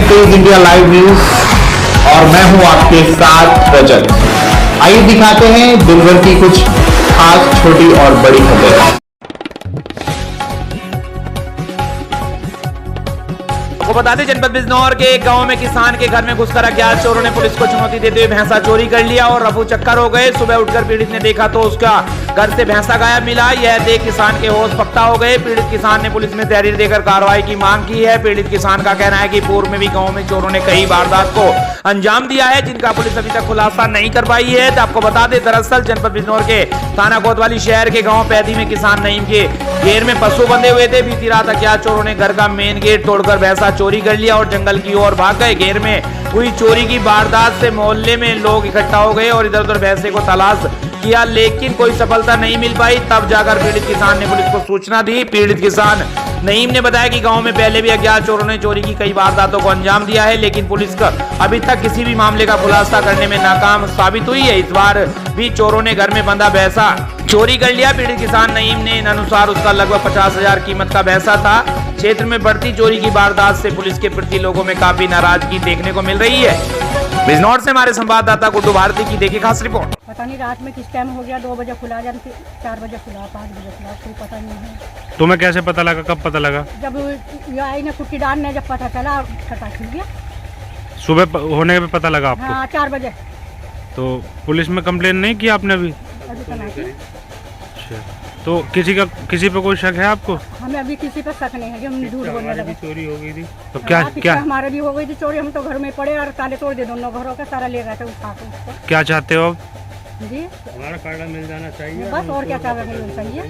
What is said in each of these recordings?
तेज India live news और मैं हूं आपके साथ रजत। आइए दिखाते हैं दिन भर की कुछ खास छोटी और बड़ी खबरें। आपको बता दें जनपद बिजनौर के एक गांव में किसान के घर में घुसकर अज्ञात चोरों ने पुलिस को चुनौती देते हुए भैंसा चोरी कर लिया और रफू चक्कर हो गए। सुबह उठकर पीड़ित ने देखा तो उसका घर से भैंसा गायब मिला। यह देख किसान के होश पख्ता हो गए। पीड़ित किसान ने पुलिस में तहरीर देकर कार्रवाई की मांग की है। पीड़ित किसान का कहना है कि पूर्व में भी गाँव में चोरों ने कई वारदात को अंजाम दिया है, जिनका पुलिस अभी तक खुलासा नहीं कर पाई है। तो आपको बता दें दरअसल जनपद बिजनौर के थाना कोतवाली शहर के गाँव पैदी में किसान नईम के घेर में पशु बंधे हुए थे। बीती रात अज्ञात चोरों ने घर का मेन गेट तोड़कर भैंसा चोरी कर लिया और जंगल की ओर भाग गए। घेर में हुई चोरी की वारदात से मोहल्ले में लोग इकट्ठा हो गए और इधर उधर भैंसे को तलाश किया, लेकिन कोई सफलता नहीं मिल पाई। तब जाकर पीड़ित किसान ने पुलिस को सूचना दी। पीड़ित किसान नईम ने बताया कि गांव में पहले भी अज्ञात चोरों ने चोरी की कई वारदातों को अंजाम दिया है, लेकिन पुलिस का अभी तक किसी भी मामले का खुलासा करने में नाकाम साबित हुई है। इस बार भी चोरों ने घर में बंधा भैंसा चोरी कर लिया। पीड़ित किसान नईम ने अनुसार उसका लगभग 50,000 कीमत का भैंसा था। क्षेत्र में बढ़ती चोरी की वारदात से पुलिस के प्रति लोगों में काफी नाराजगी देखने को मिल रही है। बिजनौर से हमारे संवाददाता गुड्डू भारती की देखिए खास रिपोर्ट। पता नहीं रात में किस टाइम हो गया, 2 बजे खुला, जब 4 बजे खुला, 5 बजे खुला, कोई पता नहीं है। तुम्हें कैसे पता लगा, कब पता लगा? जब ये आई ना कुट्टी डालने, जब पता चला खटा खुल गया। सुबह होने पे पता लगा आपको? हाँ 4 बजे। तो पुलिस में कंप्लेन नहीं की आपने अभी? अभी तो नहीं। अच्छा, तो किसी पे कोई शक है आपको? हमें अभी किसी पे शक नहीं है कि हम झूठ बोलने लगे। चोरी हो गई थी तो हाँ, क्या हमारे भी हो गई थी चोरी। हम तो घर में पड़े और ताले तोड़ दे, दोनों घरों का सारा ले गए थे उठा के। क्या चाहते हो आप? जी हमारा कार्ड मिल जाना चाहिए बस, और क्या चाहिए?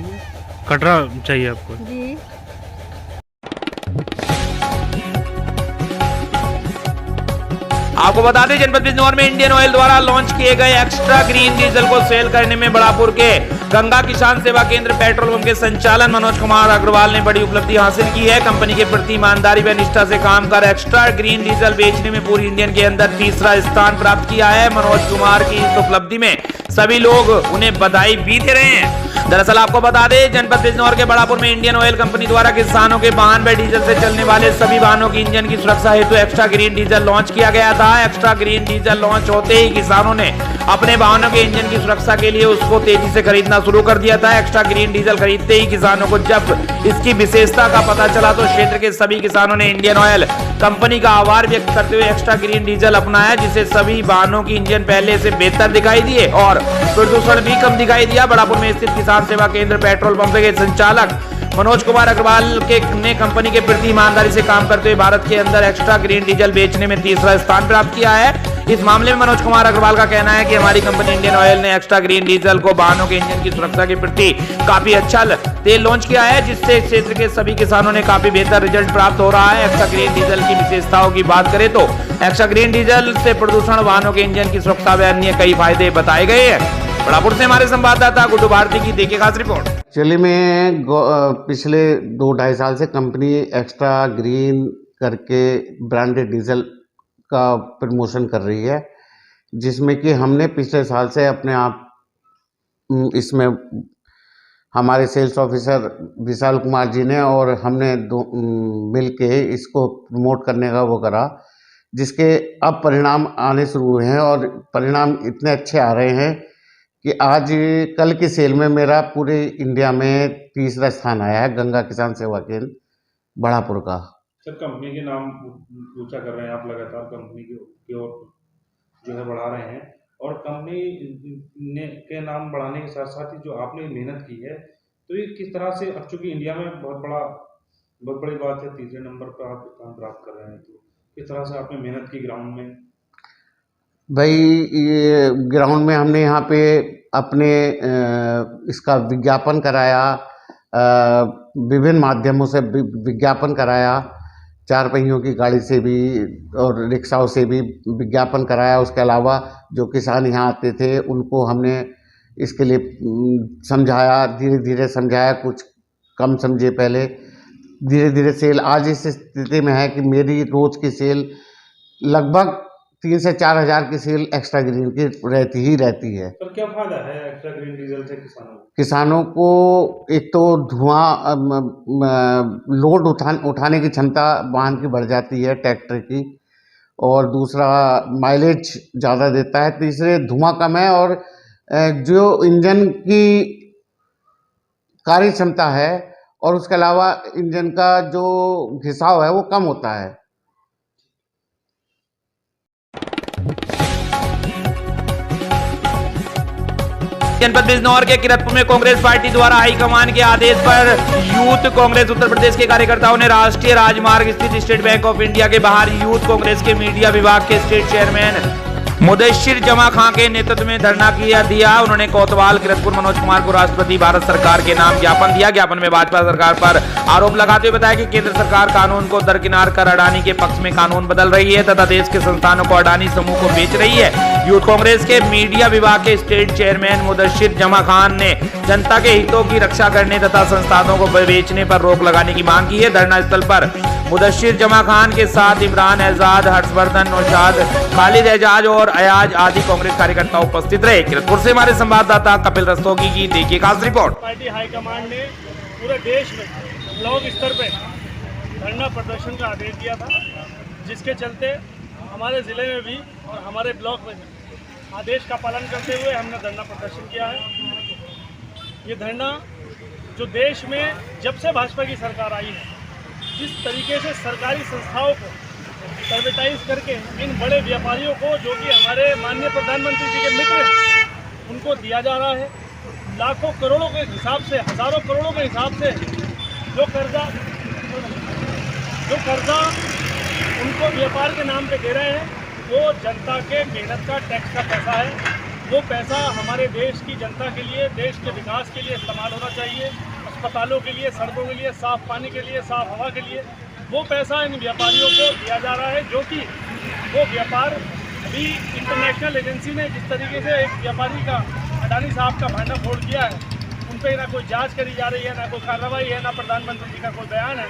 कटरा चाहिए आपको? जी आपको बता दें जनपद बिजनौर में इंडियन ऑयल द्वारा लॉन्च किए गए एक्स्ट्रा ग्रीन डीजल को सेल करने में बड़ापुर के गंगा किसान सेवा केंद्र पेट्रोल पंप के संचालन मनोज कुमार अग्रवाल ने बड़ी उपलब्धि हासिल की है। कंपनी के प्रति ईमानदारी व निष्ठा से काम कर एक्स्ट्रा ग्रीन डीजल बेचने में पूरी इंडियन के अंदर तीसरा स्थान प्राप्त किया है। मनोज कुमार की इस उपलब्धि में सभी लोग उन्हें बधाई भी दे रहे हैं। दरअसल आपको बता दें जनपद बिजनौर के बड़ापुर में इंडियन ऑयल कंपनी द्वारा किसानों के वाहन व डीजल से चलने वाले सभी वाहनों की इंजन की सुरक्षा हेतु एक्स्ट्रा ग्रीन डीजल लॉन्च किया गया था। एक्स्ट्रा ग्रीन डीजल लॉन्च होते ही किसानों ने अपने वाहनों के इंजन की सुरक्षा के लिए उसको तेजी से खरीदना शुरू कर दिया था। एक्स्ट्रा ग्रीन डीजल खरीदते ही किसानों को जब इसकी विशेषता का पता चला तो क्षेत्र के सभी किसानों ने इंडियन ऑयल कंपनी का आभार व्यक्त करते हुए एक्स्ट्रा ग्रीन डीजल अपनाया, जिससे सभी वाहनों की इंजन पहले से बेहतर दिखाई दिए और प्रदूषण भी कम दिखाई दिया। बड़ापुर में स्थित किसान सेवा केंद्र पेट्रोल पंप के संचालक मनोज कुमार अग्रवाल ने कंपनी के प्रति ईमानदारी से काम करते हुए भारत के अंदर एक्स्ट्रा ग्रीन डीजल बेचने में तीसरा स्थान प्राप्त किया है। इस मामले में मनोज कुमार अग्रवाल का कहना है कि हमारी कंपनी इंडियन ऑयल ने एक्स्ट्रा ग्रीन डीजल को वाहनों के इंजन की सुरक्षा के प्रति काफी अच्छा तेल लॉन्च किया है, जिससे क्षेत्र के सभी किसानों ने काफी बेहतर रिजल्ट प्राप्त हो रहा है। एक्स्ट्रा ग्रीन डीजल की विशेषताओं की बात करें तो एक्स्ट्रा ग्रीन डीजल से प्रदूषण, वाहनों के इंजन की सुरक्षा व अन्य कई फायदे बताए गए हैं। बड़ापुर से हमारे संवाददाता गुड्डू भारती की देखिए खास रिपोर्ट। चलिए, मैं पिछले 2-2.5 साल से कंपनी एक्स्ट्रा ग्रीन करके ब्रांडेड डीजल का प्रमोशन कर रही है, जिसमें कि हमने पिछले साल से अपने आप इसमें हमारे सेल्स ऑफिसर विशाल कुमार जी ने और हमने मिल के इसको प्रमोट करने का वो करा, जिसके अब परिणाम आने शुरू हुए हैं और परिणाम इतने अच्छे आ रहे हैं कि आज कल की सेल में मेरा पूरे इंडिया में तीसरा स्थान आया है गंगा किसान सेवा केंद्र बड़ापुर का। सर, कंपनी के नाम ऊंचा कर रहे हैं आप, लगातार कंपनी की ओर जो है बढ़ा रहे हैं और कंपनी के नाम बढ़ाने के साथ साथ ही जो आपने मेहनत की है, तो ये किस तरह से, अब चूंकि इंडिया में बहुत बड़ी बात है, तीसरे नंबर पर आप काम प्राप्त कर रहे हैं, तो किस तरह से आपने मेहनत की ग्राउंड में? भाई, ये ग्राउंड में हमने यहाँ पे अपने इसका विज्ञापन कराया, विभिन्न माध्यमों से विज्ञापन कराया, 4 पहियों की गाड़ी से भी और रिक्शाओं से भी विज्ञापन कराया। उसके अलावा जो किसान यहाँ आते थे उनको हमने इसके लिए समझाया, धीरे धीरे समझाया, कुछ कम समझे पहले, धीरे धीरे सेल आज इस स्थिति में है कि मेरी रोज़ की सेल लगभग 3 से 4 हज़ार की सेल एक्स्ट्रा ग्रीन की रहती है। पर क्या फायदा है एक्स्ट्रा ग्रीन डीजल से किसानों को? एक तो धुआं लोड उठाने की क्षमता वाहन की बढ़ जाती है, ट्रैक्टर की, और दूसरा माइलेज ज़्यादा देता है, तीसरे धुआं कम है और जो इंजन की कार्य क्षमता है और उसके अलावा इंजन का जो घिसाव है वो कम होता है। जनपद बिजनौर के किरतपुर में कांग्रेस पार्टी द्वारा हाईकमान के आदेश पर यूथ कांग्रेस उत्तर प्रदेश के कार्यकर्ताओं ने राष्ट्रीय राजमार्ग स्थित स्टेट बैंक ऑफ इंडिया के बाहर यूथ कांग्रेस के मीडिया विभाग के स्टेट चेयरमैन मुदस्सिर जमा खां के नेतृत्व में धरना दिया। उन्होंने कोतवाल किरतपुर मनोज कुमार को राष्ट्रपति भारत सरकार के नाम ज्ञापन दिया। ज्ञापन में भाजपा सरकार पर आरोप लगाते हुए बताया कि केंद्र सरकार कानून को दरकिनार कर अडानी के पक्ष में कानून बदल रही है तथा देश के संस्थानों को अडानी समूह को बेच रही है। यूथ कांग्रेस के मीडिया विभाग के स्टेट चेयरमैन मुदस्सिर जमा खान ने जनता के हितों की रक्षा करने तथा संस्थानों को बेचने पर रोक लगाने की मांग की है। धरना स्थल पर मुदस्सिर जमा खान के साथ इमरान एजाज, हर्षवर्धन, नौशाद, खालिद एजाज और अयाज आदि कांग्रेस कार्यकर्ता उपस्थित रहे। किरतपुर से हमारे संवाददाता कपिल रस्तोगी की देखिए खास रिपोर्ट। पार्टी हाईकमान ने पूरे देश में ब्लॉक स्तर पे धरना प्रदर्शन का आदेश दिया था, जिसके चलते हमारे ज़िले में भी और हमारे ब्लॉक में भी आदेश का पालन करते हुए हमने धरना प्रदर्शन किया है। ये धरना जो देश में जब से भाजपा की सरकार आई है, जिस तरीके से सरकारी संस्थाओं को प्राइवेटाइज करके इन बड़े व्यापारियों को, जो कि हमारे माननीय प्रधानमंत्री जी के मित्र हैं, उनको दिया जा रहा है। लाखों करोड़ों के हिसाब से, हज़ारों करोड़ों के हिसाब से जो कर्जा उनको व्यापार के नाम पे दे रहे हैं, वो जनता के मेहनत का, टैक्स का पैसा है। वो पैसा हमारे देश की जनता के लिए, देश के विकास के लिए इस्तेमाल होना चाहिए। अस्पतालों के लिए, सड़कों के लिए, साफ़ पानी के लिए, साफ़ हवा के लिए वो पैसा इन व्यापारियों को दिया जा रहा है, जो कि वो व्यापार अभी इंटरनेशनल एजेंसी ने जिस तरीके से एक व्यापारी का, अडानी साहब का भांडाफोड़ किया है, उन पर ना कोई जांच करी जा रही है, ना कोई कार्रवाई है, ना प्रधानमंत्री जी का कोई बयान है।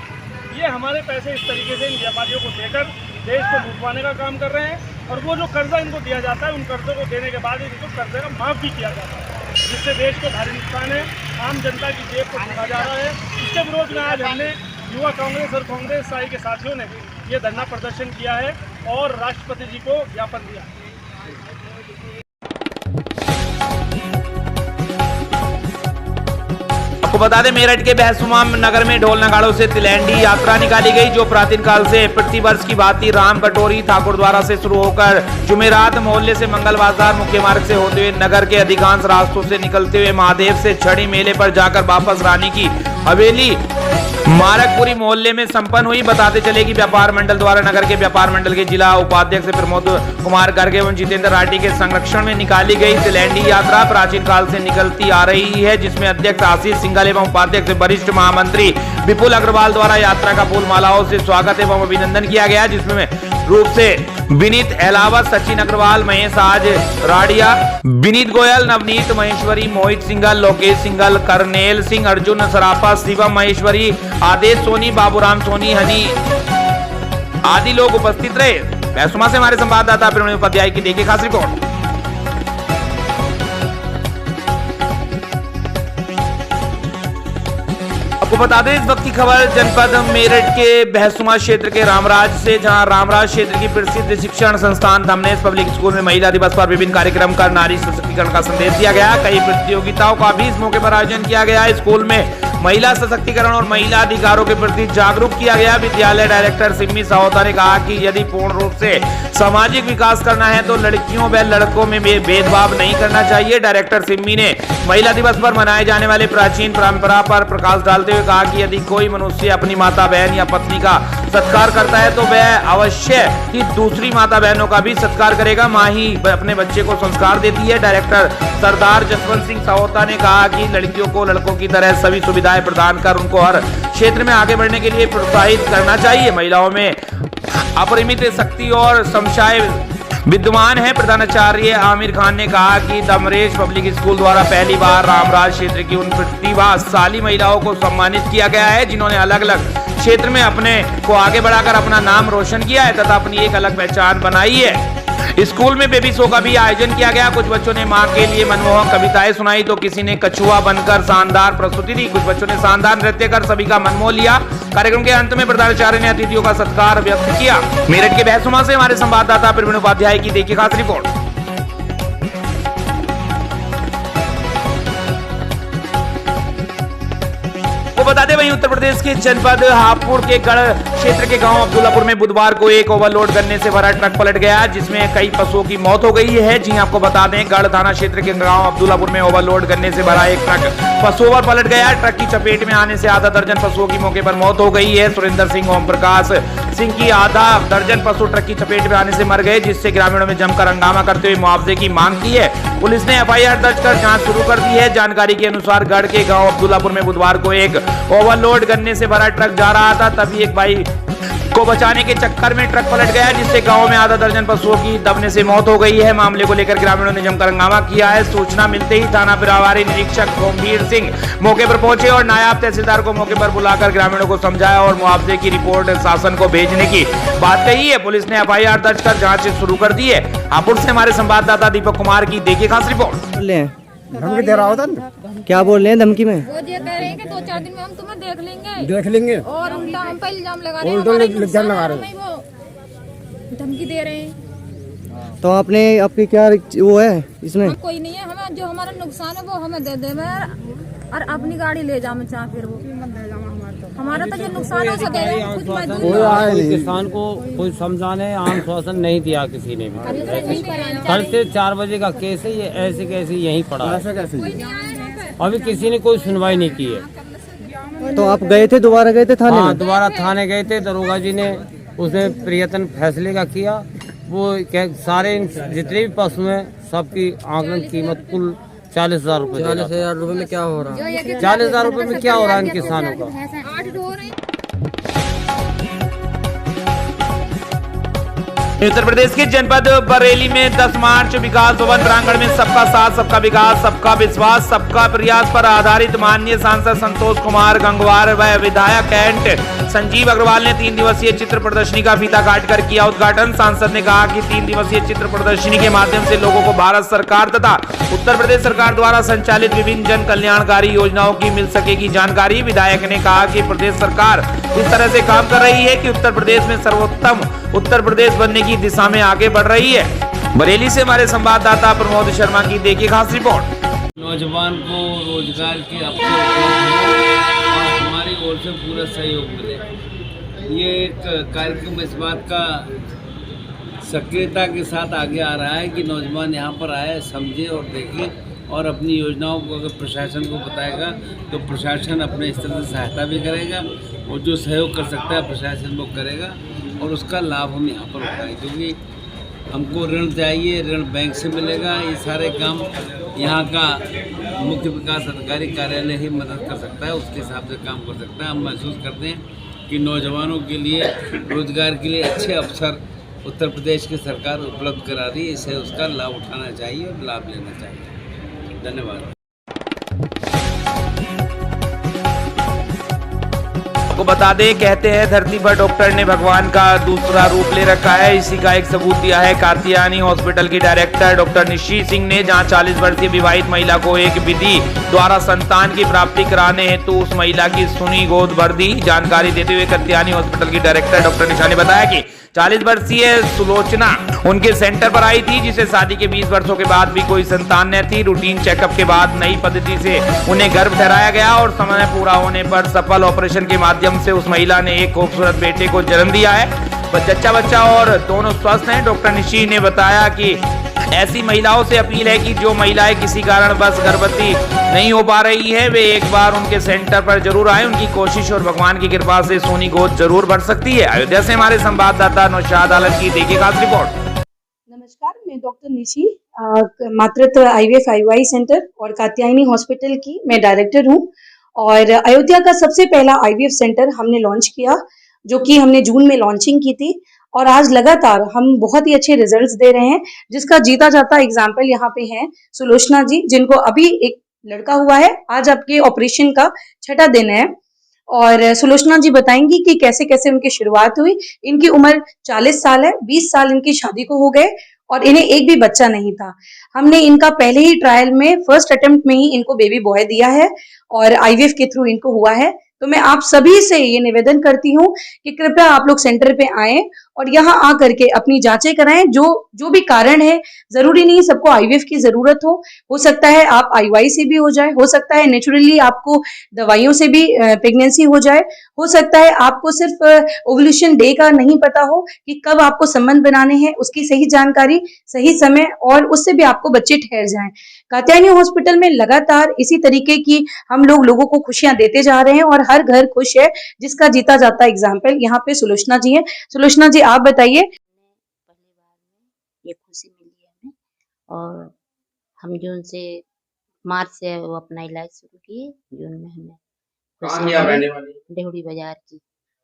ये हमारे पैसे इस तरीके से इन व्यापारियों को देकर देश को लूटवाने का काम कर रहे हैं। और वो जो कर्जा इनको दिया जाता है, उन कर्जों को देने के बाद इनको कर्जे का माफ़ भी किया जाता है, जिससे देश को भारी नुकसान है, आम जनता की जेब को ठुका जा रहा है। इसके विरोध में आज हमने युवा कांग्रेस और कांग्रेस साई के साथियों ने ये धरना प्रदर्शन किया है और राष्ट्रपति जी को ज्ञापन दिया। आपको बता दें, मेरठ के बहसुमा नगर में ढोल नगाड़ों से तिलैंडी यात्रा निकाली गई, जो प्राचीन काल से प्रतिवर्ष की भांति राम कटोरी ठाकुर द्वारा से शुरू होकर जुमेरात मोहल्ले से मंगल बाजार मुख्य मार्ग से होते हुए नगर के अधिकांश रास्तों से निकलते हुए महादेव से छड़ी मेले पर जाकर वापस रानी की हवेली मारकपुरी मोहल्ले में संपन्न हुई। बताते चले कि व्यापार मंडल द्वारा नगर के व्यापार मंडल के जिला उपाध्यक्ष प्रमोद कुमार गर्ग एवं जितेंद्र राठी के संरक्षण में निकाली गई तिलैंडी यात्रा प्राचीन काल से निकलती आ रही है, जिसमें अध्यक्ष आशीष सिंघल एवं उपाध्यक्ष वरिष्ठ महामंत्री विपुल अग्रवाल द्वारा यात्रा का फूल मालाओं से स्वागत एवं अभिनंदन किया गया, जिसमें रूप से विनीत एलावत, सचिन अग्रवाल, महेश आज राडिया, विनीत गोयल, नवनीत महेश्वरी, मोहित सिंघल, लोकेश सिंघल, करनेल सिंह, अर्जुन सराफा, शिवम महेश्वरी, आदेश सोनी, बाबूराम सोनी, हनी आदि लोग उपस्थित रहे। बहसुमा से हमारे संवाददाता प्रवीण उपाध्याय की देखिए खास रिपोर्ट। आपको बता दें, इस वक्त की खबर जनपद मेरठ के बहसुमा क्षेत्र के रामराज से, जहां रामराज क्षेत्र की प्रसिद्ध शिक्षण संस्थान धमनेश पब्लिक स्कूल में महिला दिवस पर विभिन्न कार्यक्रम कर नारी सशक्तिकरण का संदेश दिया गया। कई प्रतियोगिताओं का भी इस मौके पर आयोजन किया गया। स्कूल में महिला सशक्तिकरण और महिला अधिकारों के प्रति जागरूक किया गया। विद्यालय डायरेक्टर सिम्मी साहोता ने कहा कि यदि पूर्ण रूप से सामाजिक विकास करना है तो लड़कियों व लड़कों में भेदभाव नहीं करना चाहिए। डायरेक्टर सिम्मी ने महिला दिवस पर मनाए जाने वाले प्राचीन परंपरा पर प्रकाश डालते हुए कहा कि यदि कोई मनुष्य अपनी माता बहन या पत्नी का सत्कार करता है तो वह अवश्य ही दूसरी माता बहनों का भी सत्कार करेगा। माँ ही अपने बच्चे को संस्कार देती है। डायरेक्टर सरदार जसवंत सिंह साहोता ने कहा कि लड़कियों को लड़कों की तरह सभी सुविधाएं प्रदान कर उनको हर क्षेत्र में आगे बढ़ने के लिए प्रोत्साहित करना चाहिए। महिलाओं में अपरिमित शक्ति और समशाय विद्यमान है। प्रधानाचार्य आमिर खान ने कहा कि दमरेश पब्लिक स्कूल द्वारा पहली बार रामराज क्षेत्र की उन प्रतिभाशाली महिलाओं को सम्मानित किया गया है जिन्होंने अलग अलग क्षेत्र में अपने को आगे बढ़ाकर अपना नाम रोशन किया है तथा अपनी एक अलग पहचान बनाई है। स्कूल में बेबी शो का भी आयोजन किया गया। कुछ बच्चों ने मां के लिए मनमोहक कविताएं सुनाई तो किसी ने कछुआ बनकर शानदार प्रस्तुति दी। कुछ बच्चों ने शानदार नृत्य कर सभी का मन मोह लिया। कार्यक्रम के अंत में प्रधानाचार्य ने अतिथियों का सत्कार व्यक्त किया। मेरठ के बहसुमा से हमारे संवाददाता प्रवीण उपाध्याय की देखिए खास रिपोर्ट। बता दें वहीं उत्तर प्रदेश के जनपद हापुड़ के गढ़ क्षेत्र के गांव अब्दुल्लापुर में बुधवार को एक ओवरलोड गन्ने से भरा ट्रक पलट गया जिसमें कई पशुओं की मौत हो गई है। जी आपको बता दें गढ़ थाना क्षेत्र के गांव अब्दुल्लापुर में ओवरलोड गन्ने से भरा एक ट्रक पशुओं पर पलट गया। ट्रक की चपेट में आने से आधा दर्जन पशुओं की मौके पर मौत हो गई है। सुरेंद्र सिंह, ओम प्रकाश सिंह की आधा दर्जन पशु ट्रक की चपेट में आने से मर गए, जिससे ग्रामीणों ने जमकर हंगामा करते हुए मुआवजे की मांग की है। पुलिस ने एफआईआर दर्ज कर जांच शुरू कर दी है। जानकारी के अनुसार गढ़ के गांव अब्दुल्लापुर में बुधवार को एक ओवरलोड गन्ने से भरा ट्रक जा रहा था, तभी एक बाइक को बचाने के चक्कर में ट्रक पलट गया जिससे गांव में आधा दर्जन पशुओं की दबने से मौत हो गई है। मामले को लेकर ग्रामीणों ने जमकर हंगामा किया है। सूचना मिलते ही थाना प्रभारी निरीक्षक गंभीर सिंह मौके पर पहुंचे और नायब तहसीलदार को मौके पर बुलाकर ग्रामीणों को समझाया और मुआवजे की रिपोर्ट शासन को भेजने की बात कही है। पुलिस ने एफआईआर दर्ज कर जांच शुरू कर दी है। हापुड़ से हमारे संवाददाता दीपक कुमार की देखिए खास रिपोर्ट। धमकी दे रहा होता क्या बोल रहे हैं धमकी में? वो ये कह रहे हैं कि 2-4 दिन में हम तुम्हें देख लेंगे और उल्टा हम पे इल्जाम लगा रहे हैं, धमकी दे रहे हैं। तो आपने आपकी क्या वो है इसमें? कोई नहीं है, हमें जो हमारा नुकसान है वो हमें दे दे और अपनी गाड़ी ले जाओ चाहे फिर वो हमारा तो जो नुकसान है कोई किसान को कोई समझाने आश्वासन नहीं दिया किसी ने भी। कल से 4 बजे का केस है, ये ऐसे कैसे यहीं पड़ा है, अभी किसी ने कोई सुनवाई नहीं की है। तो आप गए थे, दोबारा गए थे थाने? हाँ, दोबारा थाने गए थे। दरोगा जी ने उसने प्रयत्न फैसले का किया। वो सारे जितने भी पशु हैं सबकी आंकलन कीमत कुल 40,000 रुपए। 40,000 रुपए में क्या हो रहा है? 40,000 रुपए में क्या हो रहा है इन किसानों का? उत्तर प्रदेश के जनपद बरेली में 10 मार्च विकास भवन प्रांगण में सबका साथ, सबका विकास, सबका विश्वास, सबका प्रयास पर आधारित माननीय सांसद संतोष कुमार गंगवार व विधायक एंट संजीव अग्रवाल ने 3 दिवसीय चित्र प्रदर्शनी का फीता काटकर किया उद्घाटन। सांसद ने कहा कि 3 दिवसीय चित्र प्रदर्शनी के माध्यम से लोगों को भारत सरकार तथा उत्तर प्रदेश सरकार द्वारा संचालित विभिन्न जन कल्याणकारी योजनाओं की मिल सकेगी जानकारी। विधायक ने कहा कि प्रदेश सरकार इस तरह से काम कर रही है कि उत्तर प्रदेश में सर्वोत्तम उत्तर प्रदेश बनने की दिशा में आगे बढ़ रही है। बरेली से हमारे संवाददाता प्रमोद शर्मा की देखिए खास रिपोर्ट। नौजवान को रोजगार के अवसर और हमारी ओर से पूरा सहयोग मिले, ये एक कार्यक्रम इस बात का सक्रियता के साथ आगे आ रहा है कि नौजवान यहाँ पर आए, समझे और देखे और अपनी योजनाओं को अगर प्रशासन को बताएगा तो प्रशासन अपने स्तर से सहायता भी करेगा और जो सहयोग कर सकता है प्रशासन वो करेगा और उसका लाभ हम यहाँ पर उठाएं, क्योंकि हमको ऋण चाहिए, ऋण बैंक से मिलेगा। ये सारे काम यहाँ का मुख्य विकास अधिकारी कार्यालय ही मदद कर सकता है, उसके हिसाब से काम कर सकता है। हम महसूस करते हैं कि नौजवानों के लिए रोजगार के लिए अच्छे अवसर उत्तर प्रदेश की सरकार उपलब्ध करा रही है, इसे उसका लाभ उठाना चाहिए और लाभ लेना चाहिए। धन्यवाद। आपको बता दें, कहते हैं धरती पर डॉक्टर ने भगवान का दूसरा रूप ले रखा है। इसी का एक सबूत दिया है कात्यायनी हॉस्पिटल की डायरेक्टर डॉक्टर निशी सिंह ने, जहां 40 वर्षीय विवाहित महिला को एक विधि द्वारा संतान की प्राप्ति कराने हेतु उस महिला की सुनी गोद भर दी। जानकारी देते हुए कात्यायनी हॉस्पिटल की डायरेक्टर डॉक्टर निशा ने बताया कि 40 वर्षीय सुलोचना उनके सेंटर पर आई थी, जिसे शादी के 20 वर्षों के बाद भी कोई संतान न थी। रूटीन चेकअप के बाद नई पद्धति से उन्हें गर्भ ठहराया गया और समय पूरा होने पर सफल ऑपरेशन के माध्यम से उस महिला ने एक खूबसूरत बेटे को जन्म दिया है। जच्चा बच्चा और दोनों स्वस्थ हैं। डॉक्टर निशी ने बताया कि ऐसी महिलाओं से अपील है कि जो महिलाएं किसी कारण बस गर्भवती नहीं हो पा रही है, वे एक बार उनके सेंटर पर जरूर आए। उनकी कोशिश और भगवान की कृपा से सोनी गोद जरूर भर सकती है। अयोध्या से हमारे संवाददाता नौशाद आलम की देखिए खास रिपोर्ट। नमस्कार, मैं डॉक्टर निशी, मातृत्व IVF IUI सेंटर और कात्यायनी हॉस्पिटल की मैं डायरेक्टर हूँ। और अयोध्या का सबसे पहला IVF सेंटर हमने लॉन्च किया, जो कि हमने जून में लॉन्चिंग की थी और आज लगातार हम बहुत ही अच्छे रिजल्ट्स दे रहे हैं, जिसका जीता जाता एग्जाम्पल यहाँ पे है सुलोचना जी, जिनको अभी एक लड़का हुआ है। आज आपके ऑपरेशन का 6ठा दिन है और सुलोचना जी बताएंगी कि कैसे कैसे उनकी शुरुआत हुई। इनकी उम्र 40 साल है, 20 साल इनकी शादी को हो गए और इन्हें एक भी बच्चा नहीं था। हमने इनका पहले ही ट्रायल में फर्स्ट अटेम्प्ट में ही इनको बेबी बॉय दिया है और आईवीएफ के थ्रू इनको हुआ है। तो मैं आप सभी से ये निवेदन करती हूँ कि कृपया आप लोग सेंटर पे आएं और यहाँ आकर के अपनी जांचें कराएं। जो भी कारण है, जरूरी नहीं सबको आईवीएफ की जरूरत हो सकता है आप आईवाई से भी हो जाए, हो सकता है नेचुरली आपको दवाइयों से भी प्रेगनेंसी हो जाए, हो सकता है आपको सिर्फ ओवुलेशन डे का नहीं पता हो कि कब आपको संबंध बनाने हैं, उसकी सही जानकारी, सही समय, और उससे भी आपको बच्चे ठहर जाएं। कात्यायनी हॉस्पिटल में लगातार इसी तरीके की हम लोगों को खुशियां देते जा रहे हैं और हर घर खुश है, जिसका जीता जाता एग्जाम्पल यहाँ पे सुलोचना जी है। सुलोचना जी आप बताइए। पहली बार में ये खुशी मिली है हमें, और हम जून से मार्च से वो अपना इलाज शुरू किए। जून में हमें कहाँ की आप रहने वाली? डेहड़ी बाजार की।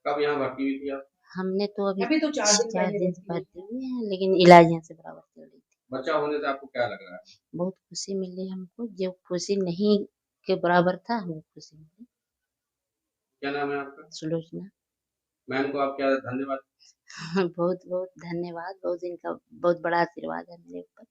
कब यहाँ भर्ती हुई थी आप? हमने तो अभी तो 4 दिन भर्ती भर्ती हुए हैं, लेकिन इलाज यहाँ से बराबर चल रही थी। बच्चा होने से आपको क्या लग रहा है? बहुत खुशी मिली हमको, जो खुशी नहीं के बराबर था हमें खुशी मिली। क्या नाम है आपका? सुलोचना। मैम को आप क्या धन्यवाद? बहुत बहुत धन्यवाद, बहुत इनका बहुत बड़ा आशीर्वाद है मेरे ऊपर।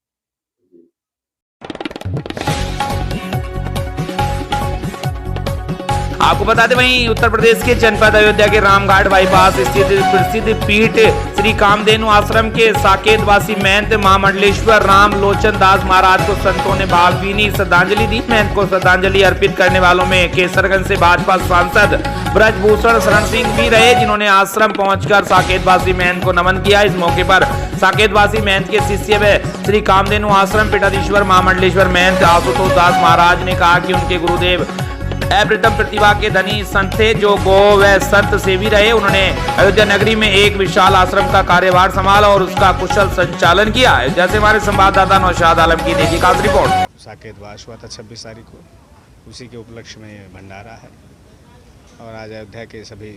आपको बता दें वहीं उत्तर प्रदेश के जनपद अयोध्या के रामघाट बाईपास स्थित प्रसिद्ध पीठ श्री कामधेनु आश्रम के साकेतवासी महंत महामंडलेश्वर राम लोचन दास महाराज को संतों ने भावभीनी श्रद्धांजलि दी। महंत को श्रद्धांजलि अर्पित करने वालों में केसरगंज से भाजपा सांसद ब्रजभूषण शरण सिंह भी रहे, जिन्होंने आश्रम पहुंचकर साकेतवासी महंत को नमन किया। इस मौके पर साकेतवासी महंत के शिष्य व श्री कामधेनु आश्रम पीठाधीश्वर महामंडलेश्वर महंत आशुतोष दास महाराज ने कहा कि उनके गुरुदेव अप्रतिम प्रतिभा के धनी संत थे, जो गौ व संत सेवी रहे। उन्होंने अयोध्या नगरी में एक विशाल आश्रम का कार्यभार संभाला और उसका कुशल संचालन किया। जैसे हमारे संवाददाता नौशाद आलम की देखी खास रिपोर्ट। साकेतवास हुआ था 26 तारीख को, उसी के उपलक्ष्य में ये भंडारा है और आज अयोध्या के सभी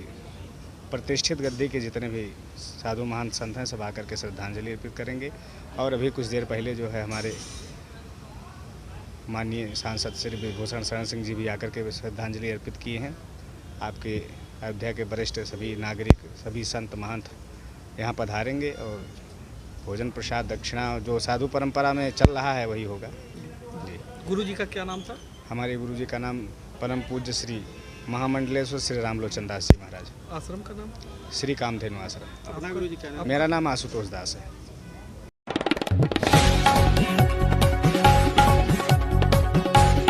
प्रतिष्ठित गद्दी के जितने भी साधु महान संत हैं सब आकर के श्रद्धांजलि अर्पित करेंगे। और अभी कुछ देर पहले जो है हमारे माननीय सांसद श्री ब्रजभूषण शरण सिंह जी भी आकर के श्रद्धांजलि अर्पित किए हैं। आपके अयोध्या के वरिष्ठ सभी नागरिक, सभी संत महंत यहाँ पधारेंगे और भोजन प्रसाद दक्षिणा जो साधु परंपरा में चल रहा है वही होगा। जी। गुरु जी का क्या नाम था? हमारे गुरु जी का नाम परम पूज्य श्री महामंडलेश्वर श्री रामलोचन दास जी महाराज। आश्रम का नाम? श्री कामधेनु आश्रम। अपना गुरु जी का नाम? मेरा नाम आशुतोष दास है।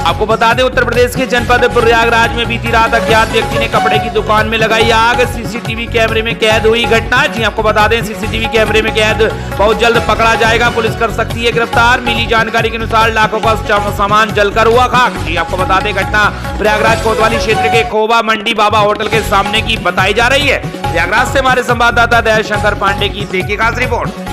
आपको बता दें उत्तर प्रदेश के जनपद प्रयागराज में बीती रात अज्ञात व्यक्ति ने कपड़े की दुकान में लगाई आग। सीसीटीवी कैमरे में कैद हुई घटना। जी आपको बता दें सीसीटीवी कैमरे में कैद बहुत जल्द पकड़ा जाएगा, पुलिस कर सकती है गिरफ्तार। मिली जानकारी के अनुसार लाखों का सामान जलकर हुआ खाक। जी आपको बता दें घटना प्रयागराज कोतवाली क्षेत्र के खोबा मंडी बाबा होटल के सामने की बताई जा रही है। प्रयागराज से हमारे संवाददाता दया शंकर पांडे की देखिए खास रिपोर्ट।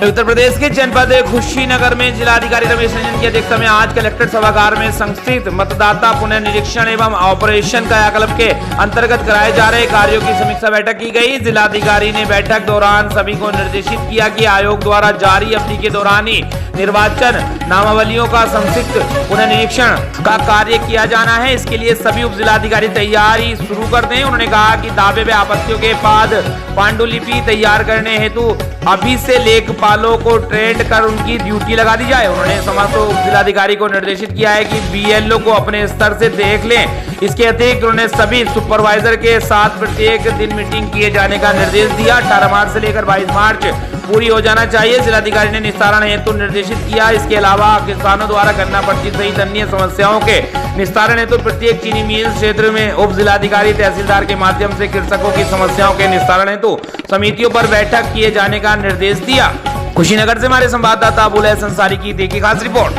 उत्तर प्रदेश के जनपद कुशीनगर में जिलाधिकारी रमेश रंजन की अध्यक्षता में आज कलेक्ट्रेट सभागार में संस्थित मतदाता पुनर्निरीक्षण एवं ऑपरेशन कायाकल्प के अंतर्गत कराए जा रहे कार्यों की समीक्षा बैठक की गई। जिलाधिकारी ने बैठक दौरान सभी को निर्देशित किया कि आयोग द्वारा जारी अवधि के दौरान ही निर्वाचन नामावलियों का संक्षिप्त पुनर्निरीक्षण का कार्य किया जाना है। इसके लिए सभी उप जिलाधिकारी तैयारी शुरू कर दें। उन्होंने कहा कि दावे व आपत्तियों के बाद पांडुलिपि तैयार करने हेतु अभी से लेखपालों को ट्रेंड कर उनकी ड्यूटी लगा दी जाए। उन्होंने समस्त उप जिलाधिकारी को निर्देशित किया है कि बीएलओ को अपने स्तर से देख लें। इसके अतिरिक्त उन्होंने सभी सुपरवाइजर के साथ प्रत्येक दिन मीटिंग किए जाने का निर्देश दिया। 18 मार्च से लेकर 22 मार्च पूरी हो जाना चाहिए, जिलाधिकारी ने निस्तारण हेतु निर्देशित किया। इसके अलावा किसानों द्वारा गन्ना पर्ची सहित अन्य समस्याओं के निस्तारण हेतु प्रत्येक चीनी मिल क्षेत्र में उप जिलाधिकारी तहसीलदार के माध्यम से कृषकों की समस्याओं के निस्तारण हेतु समितियों पर बैठक किए जाने का निर्देश दिया। कुशीनगर से हमारे संवाददाता अबुल हसन अंसारी की देखिए खास रिपोर्ट।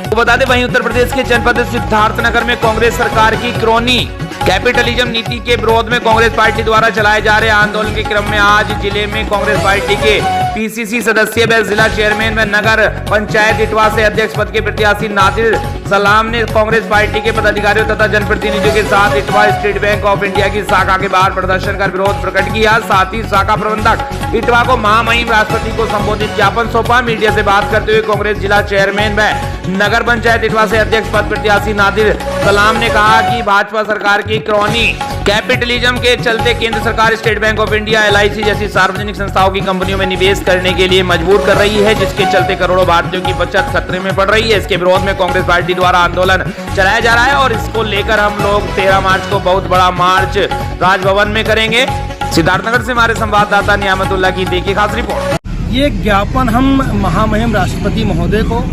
तो बता दें वहीं उत्तर प्रदेश के जनपद सिद्धार्थनगर में कांग्रेस सरकार की क्रोनी कैपिटलिज्म नीति के विरोध में कांग्रेस पार्टी द्वारा चलाए जा रहे आंदोलन के क्रम में आज जिले में कांग्रेस पार्टी के पीसीसी सदस्य व जिला चेयरमैन व नगर पंचायत इटवा से अध्यक्ष पद के प्रत्याशी नादिर सलाम ने कांग्रेस पार्टी के पदाधिकारियों तथा जनप्रतिनिधियों के साथ Itwa state bank of India की शाखा के बाहर प्रदर्शन कर विरोध प्रकट किया। साथ ही शाखा प्रबंधक इटवा को महामहिम राष्ट्रपति को संबोधित ज्ञापन सौंपा। मीडिया से बात करते हुए कांग्रेस जिला चेयरमैन व नगर पंचायत इटवा से अध्यक्ष पद प्रत्याशी नादिर सलाम ने कहा कि भाजपा सरकार की क्रॉनी कैपिटलिज्म के चलते केंद्र सरकार state bank of India, LIC जैसी सार्वजनिक संस्थाओं की कंपनियों में निवेश करने के लिए मजबूर कर रही है, जिसके चलते करोड़ों भारतीयों की बचत खतरे में पड़ रही है। इसके विरोध में कांग्रेस पार्टी द्वारा आंदोलन चलाया जा रहा है और इसको लेकर हम लोग 13 मार्च को बहुत बड़ा मार्च राजभवन में करेंगे। सिद्धार्थनगर से हमारे संवाददाता नियामतुल्ला की देखिए खास रिपोर्ट। ये ज्ञापन हम महामहिम राष्ट्रपति महोदय को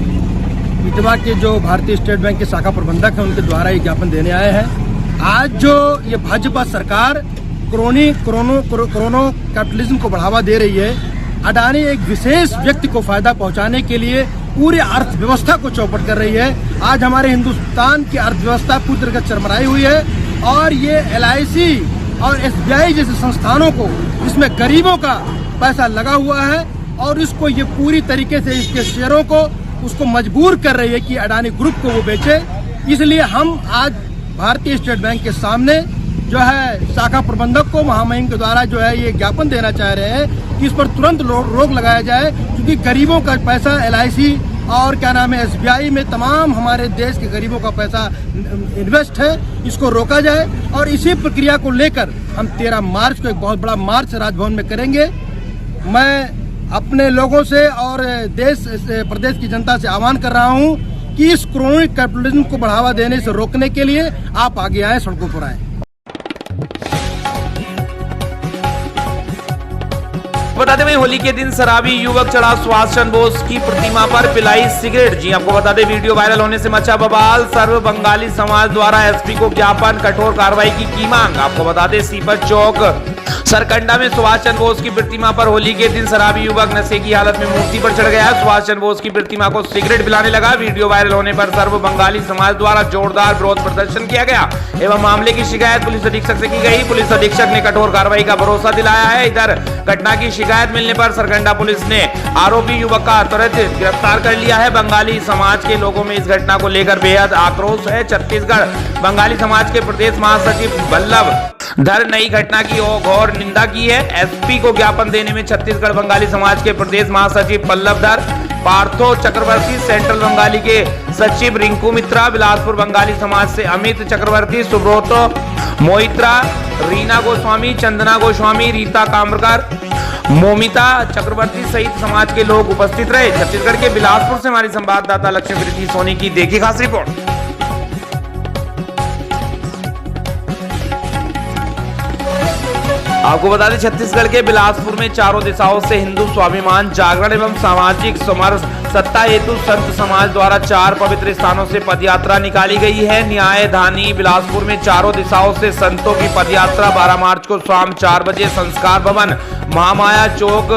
इटवा के जो भारतीय स्टेट बैंक के शाखा प्रबंधक हैं उनके द्वारा ये ज्ञापन देने आए हैं। आज जो ये भाजपा सरकार क्रोनो कैपिटलिज्म को बढ़ावा दे रही है, अडानी एक विशेष व्यक्ति को फायदा पहुंचाने के लिए पूरी अर्थव्यवस्था को चौपट कर रही है। आज हमारे हिंदुस्तान की अर्थव्यवस्था पूरी तरह चरमराई हुई है और ये LIC और SBI जैसे संस्थानों को इसमें गरीबों का पैसा लगा हुआ है और इसको ये पूरी तरीके से इसके शेयरों को उसको मजबूर कर रही है कि अडानी ग्रुप को वो बेचे। इसलिए हम आज भारतीय स्टेट बैंक के सामने जो है शाखा प्रबंधक को महामहिम के द्वारा जो है ये ज्ञापन देना चाह रहे हैं कि इस पर तुरंत रोक लगाया जाए, क्योंकि गरीबों का पैसा LIC और क्या नाम है SBI में तमाम हमारे देश के गरीबों का पैसा इन्वेस्ट है, इसको रोका जाए। और इसी प्रक्रिया को लेकर हम 13 मार्च को एक बहुत बड़ा मार्च राजभवन में करेंगे। मैं अपने लोगों से और देश प्रदेश की जनता से आह्वान कर रहा हूं कि इस क्रोनिक कैपिटलिज्म को बढ़ावा देने से रोकने के लिए आप आगे आए, सड़कों पर आए। बता दें होली के दिन शराबी युवक चढ़ा सुभाष चंद्र बोस की प्रतिमा पर पिलाई सिगरेट। जी आपको बता दें वीडियो वायरल होने से मचा बवाल। सर्व बंगाली समाज द्वारा SP को ज्ञापन, कठोर कार्रवाई की मांग। आपको बता दें सीपत चौक सरकंडा में सुभाष चंद्र बोस की प्रतिमा पर होली के दिन शराबी युवक नशे की हालत में मूर्ति पर चढ़ गया। सुभाष चंद्र बोस की प्रतिमा को सिगरेट पिलाने लगा। वीडियो वायरल होने पर सर्व बंगाली समाज द्वारा जोरदार विरोध प्रदर्शन किया गया एवं मामले की शिकायत पुलिस अधीक्षक से की गई। पुलिस अधीक्षक ने कठोर कार्रवाई का भरोसा दिलाया है। इधर घटना की शिकायत मिलने पर सरकंडा पुलिस ने आरोपी युवक का तुरंत गिरफ्तार कर लिया है। बंगाली समाज के लोगों में इस घटना को लेकर बेहद आक्रोश है। छत्तीसगढ़ बंगाली समाज के प्रदेश महासचिव बल्लभ धर नई घटना की घोर निंदा की है। SP को ज्ञापन देने में छत्तीसगढ़ बंगाली समाज के प्रदेश महासचिव बल्लभ धर, पार्थो चक्रवर्ती, सेंट्रल बंगाली के सचिव रिंकू मित्रा, बिलासपुर बंगाली समाज से अमित चक्रवर्ती, सुब्रतो मोहित्रा, रीना गोस्वामी, चंदना गोस्वामी, रीता कामरकर, मोमिता चक्रवर्ती सहित समाज के लोग उपस्थित रहे। छत्तीसगढ़ के बिलासपुर से हमारी संवाददाता लक्ष्मी प्रीति सोनी की देखी खास रिपोर्ट। आपको बता दें छत्तीसगढ़ के बिलासपुर में चारों दिशाओं से हिंदू स्वाभिमान जागरण एवं सामाजिक समरसता हेतु संत समाज द्वारा 4 पवित्र स्थानों से पदयात्रा निकाली गई है। न्यायधानी बिलासपुर में चारों दिशाओं से संतों की पदयात्रा 12 मार्च को शाम 4 बजे संस्कार भवन, महामाया चौक,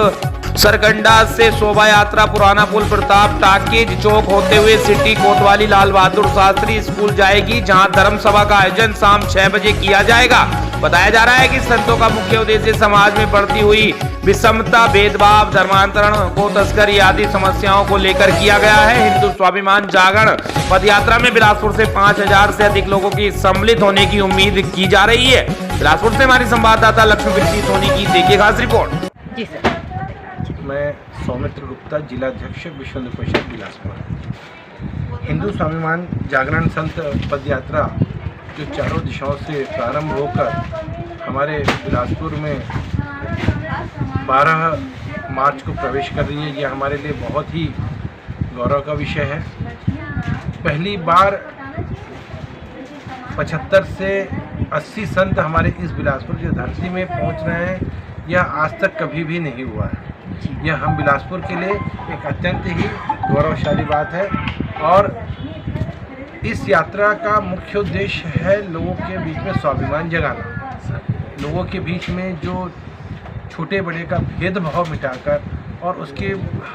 सरकंडा से शोभा यात्रा पुराना पुल, प्रताप टाकीज चौक होते हुए सिटी कोतवाली लाल बहादुर शास्त्री स्कूल जाएगी, जहां धर्म सभा का आयोजन शाम 6 बजे किया जाएगा। बताया जा रहा है कि संतों का मुख्य उद्देश्य समाज में बढ़ती हुई विषमता, भेदभाव, धर्मांतरण, गो तस्करी आदि समस्याओं को लेकर किया गया है। हिंदू स्वाभिमान जागरण पदयात्रा में बिलासपुर से 5000 से अधिक लोगों की सम्मिलित होने की उम्मीद की जा रही है। बिलासपुर से हमारी संवाददाता लक्ष्मी प्रीति सोनी की देखिए खास रिपोर्ट। जी सर, मैं सौमित्र गुप्ता, जिलाध्यक्ष विश्व हिंदू परिषद बिलासपुर। हिंदू स्वाभिमान जागरण संत पदयात्रा जो चारों दिशाओं से प्रारंभ होकर हमारे बिलासपुर में 12 मार्च को प्रवेश कर रही है, यह हमारे लिए बहुत ही गौरव का विषय है। पहली बार 75 से 80 संत हमारे इस बिलासपुर की धरती में पहुंच रहे हैं, यह आज तक कभी भी नहीं हुआ है। यह हम बिलासपुर के लिए एक अत्यंत ही गौरवशाली बात है और इस यात्रा का मुख्य उद्देश्य है लोगों के बीच में स्वाभिमान जगाना, लोगों के बीच में जो छोटे बड़े का भेदभाव मिटाकर और उसके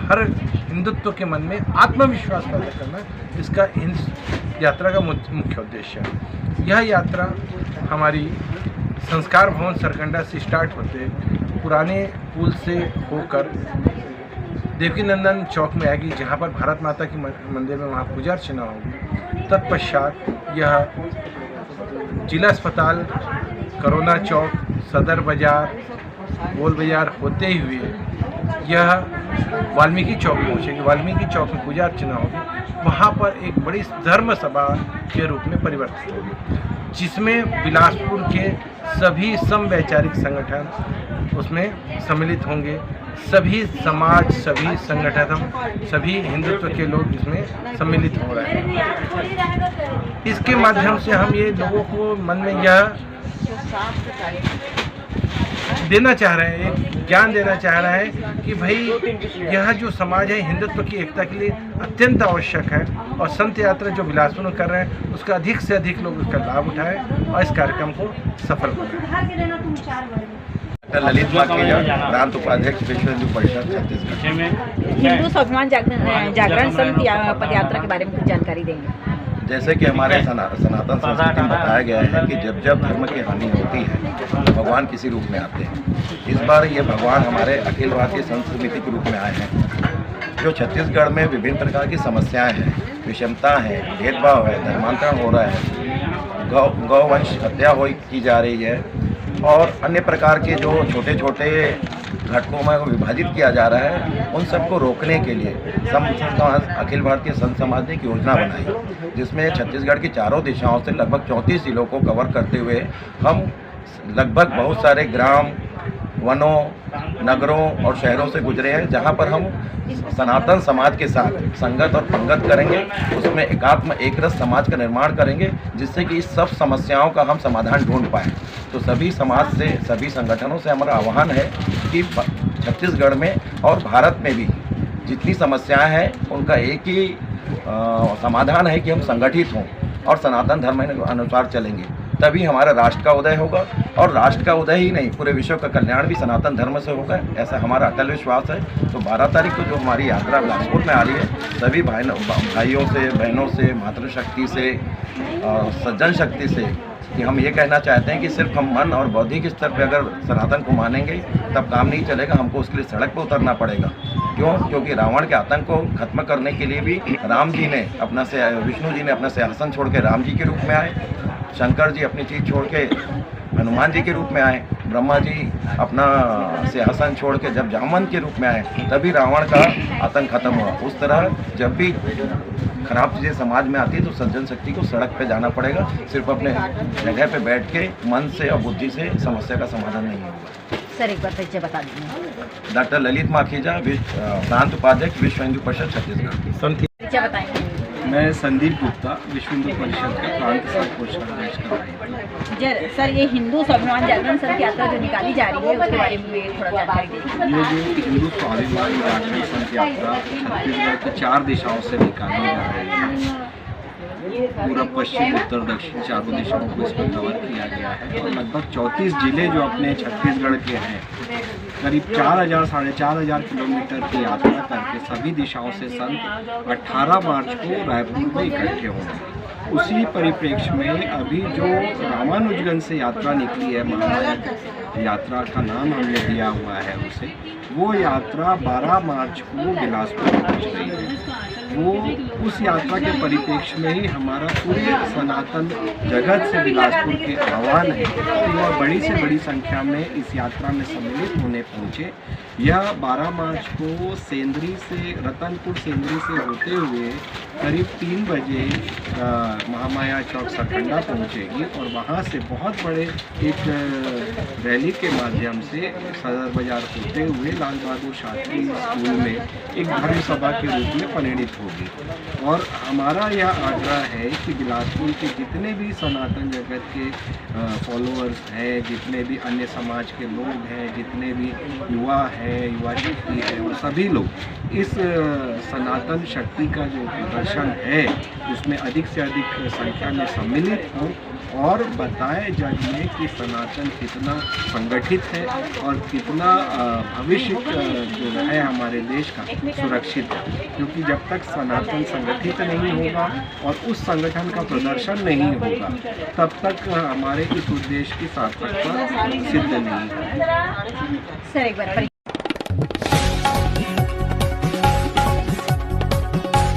हर हिंदुत्व के मन में आत्मविश्वास पैदा करना, इसका इस यात्रा का मुख्य उद्देश्य है। यह यात्रा हमारी संस्कार भवन सरकंडा से स्टार्ट होते पुराने पुल से होकर देवकी नंदन चौक में आएगी, जहाँ पर भारत माता की मंदिर में वहाँ पूजा अर्चना होगी। तत्पश्चात यह जिला अस्पताल, करोना चौक, सदर बाजार, गोल बाजार होते हुए यह वाल्मीकि चौक पहुँचेगी। वाल्मीकि चौक में पूजा अर्चना होगी, वहाँ पर एक बड़ी धर्म सभा के रूप में परिवर्तित होगी, जिसमें बिलासपुर के सभी समवैचारिक संगठन उसमें सम्मिलित होंगे। सभी समाज, सभी संगठन, सभी हिंदुत्व के लोग इसमें सम्मिलित हो रहे हैं। इसके माध्यम से हम ये लोगों को मन में यह देना चाह रहे हैं, एक ज्ञान देना चाह रहे हैं कि भाई यह जो समाज है हिंदुत्व की एकता के लिए अत्यंत आवश्यक है, और संत यात्रा जो बिलासपुर में कर रहे हैं उसका अधिक से अधिक लोग उसका लाभ उठाएं और इस कार्यक्रम को सफल बनाएं। ललित माखीजा, प्रांत उपाध्यक्ष विश्व हिंदू परिषद छत्तीसगढ़। हिंदू स्वाभिमान जागरण संत पदयात्रा के बारे में कुछ जानकारी देंगे। जैसे कि हमारे सनातन संस्कृति में बताया गया है कि जब जब धर्म की हानि होती है तो भगवान किसी रूप में आते हैं। इस बार ये भगवान हमारे अखिल भारतीय संत समिति के रूप में आए हैं। जो छत्तीसगढ़ में विभिन्न प्रकार की समस्याएं हैं, विषमता है, भेदभाव है, धर्मांतरण हो रहा है, गौवंश हत्या की जा रही है, और अन्य प्रकार के जो छोटे छोटे घटकों में विभाजित किया जा रहा है, उन सबको रोकने के लिए अखिल भारतीय संत समाज ने एक योजना बनाई, जिसमें छत्तीसगढ़ की चारों दिशाओं से लगभग 34 जिलों को कवर करते हुए हम लगभग बहुत सारे ग्राम, वनों, नगरों और शहरों से गुजरे हैं, जहां पर हम सनातन समाज के साथ संगत और पंगत करेंगे, उसमें एकात्म एक रस समाज का निर्माण करेंगे, जिससे कि इस सब समस्याओं का हम समाधान ढूंढ पाएँ। तो सभी समाज से, सभी संगठनों से हमारा आह्वान है कि छत्तीसगढ़ में और भारत में भी जितनी समस्याएं हैं उनका एक ही समाधान है कि हम संगठित हों और सनातन धर्म के अनुसार चलेंगे, तभी हमारा राष्ट्र का उदय होगा। और राष्ट्र का उदय ही नहीं, पूरे विश्व का कल्याण भी सनातन धर्म से होगा, ऐसा हमारा अटल विश्वास है। तो 12 तारीख को जो हमारी यात्रा बिलासपुर में आ रही है, सभी भाइयों से, बहनों से, मातृशक्ति से, सज्जन शक्ति से कि हम ये कहना चाहते हैं कि सिर्फ हम मन और बौद्धिक स्तर पर अगर सनातन को मानेंगे तब काम नहीं चलेगा, हमको उसके लिए सड़क पर उतरना पड़ेगा। क्यों? क्योंकि रावण के आतंक को खत्म करने के लिए भी राम जी ने विष्णु जी ने अपना सिंहासन छोड़ के राम जी के रूप में आए, शंकर जी अपनी चीज़ छोड़ के हनुमान जी के रूप में आए, ब्रह्मा जी अपना सिंहासन छोड़ के जब जामवंत के रूप में आए, तभी रावण का आतंक खत्म हुआ। उस तरह जब भी खराब चीज़ें समाज में आती है तो सज्जन शक्ति को सड़क पे जाना पड़ेगा, सिर्फ अपने जगह पे बैठ के मन से और बुद्धि से समस्या का समाधान नहीं होगा। सर एक बार परिचय बता दीजिए। डॉक्टर ललित माखीजा, प्रांत उपाध्यक्ष विश्व हिंदू परिषद छत्तीसगढ़। परिचय बताएंगे। मैं संदीप गुप्ता, विश्व हिंदू परिषद का प्रांत कोषाध्यक्ष कर रहा हूँ। सर ये हिंदू स्वाभिमान जागरण संत यात्रा जो निकाली जा रही है उसके बारे में थोड़ा जानकारी दीजिए। ये जो हिंदू स्वाभिमान जागरण संत यात्रा छत्तीसगढ़ के 4 दिशाओं से निकाली जा रही है, पूरा पश्चिम, उत्तर, दक्षिण चारों दिशाओं को इसमें कवर किया गया है, और लगभग 34 जिले जो अपने छत्तीसगढ़ के हैं, करीब 4,000 साढ़े 4,000 किलोमीटर की यात्रा करके सभी दिशाओं से संत 18 मार्च को रायपुर में इकट्ठे होंगे। उसी परिप्रेक्ष्य में अभी जो रामानुजगंज से यात्रा निकली है, महामाया यात्रा का नाम हमने दिया हुआ है उसे, वो यात्रा 12 मार्च को बिलासपुर पहुँच रही है। वो उस यात्रा के परिप्रेक्ष्य में ही हमारा पूरे सनातन जगत से बिलासपुर के आह्वान है कि वह बड़ी से बड़ी संख्या में इस यात्रा में सम्मिलित होने पहुँचे। यह 12 मार्च को सेंद्री से, रतनपुर सेंद्री से होते हुए करीब 3 बजे महामाया चौक सरकंडा पहुँचेगी, और वहाँ से बहुत बड़े एक रैली के माध्यम से सदर बाजार होते हुए लाल बहादुर शास्त्री स्कूल में एक धर्म सभा के रूप में परिणित होगी। और हमारा यह आग्रह है कि बिलासपुर के जितने भी सनातन जगत के फॉलोअर्स हैं, जितने भी अन्य समाज के लोग हैं, जितने भी युवा हैं, युवा शक्ति है, वो सभी लोग इस सनातन शक्ति का जो प्रदर्शन है उसमें अधिक से अधिक संख्या में सम्मिलित हों और बताएं जग में कि सनातन कितना संगठित है और कितना भविष्य जो है हमारे देश का सुरक्षित है। क्योंकि जब तक सनातन संगठित नहीं होगा और उस संगठन का प्रदर्शन नहीं होगा, तब तक हमारे इस उद्देश्य की सार्थकता सिद्ध नहीं होगी। सर एक बार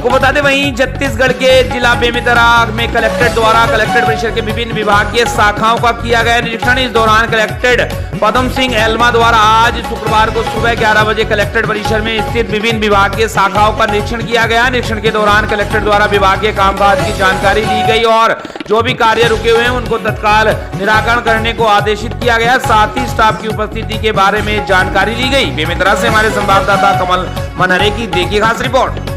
को बता दें वहीं छत्तीसगढ़ के जिला बेमेतरा में कलेक्ट्रेट द्वारा कलेक्ट्रेट परिसर के विभिन्न विभागीय शाखाओं का किया गया निरीक्षण। इस दौरान कलेक्ट्रेट पद्म सिंह एल्मा द्वारा आज शुक्रवार को सुबह 11 बजे कलेक्ट्रेट परिसर में स्थित विभिन्न विभागीय शाखाओं का निरीक्षण किया गया। निरीक्षण के दौरान कलेक्ट्रेट द्वारा विभागीय कामकाज की जानकारी दी गई और जो भी कार्य रुके हुए हैं उनको तत्काल निराकरण करने को आदेशित किया गया। साथ ही स्टाफ की उपस्थिति के बारे में जानकारी ली गई। बेमेतरा से हमारे संवाददाता कमल मनहरे की देखिए खास रिपोर्ट।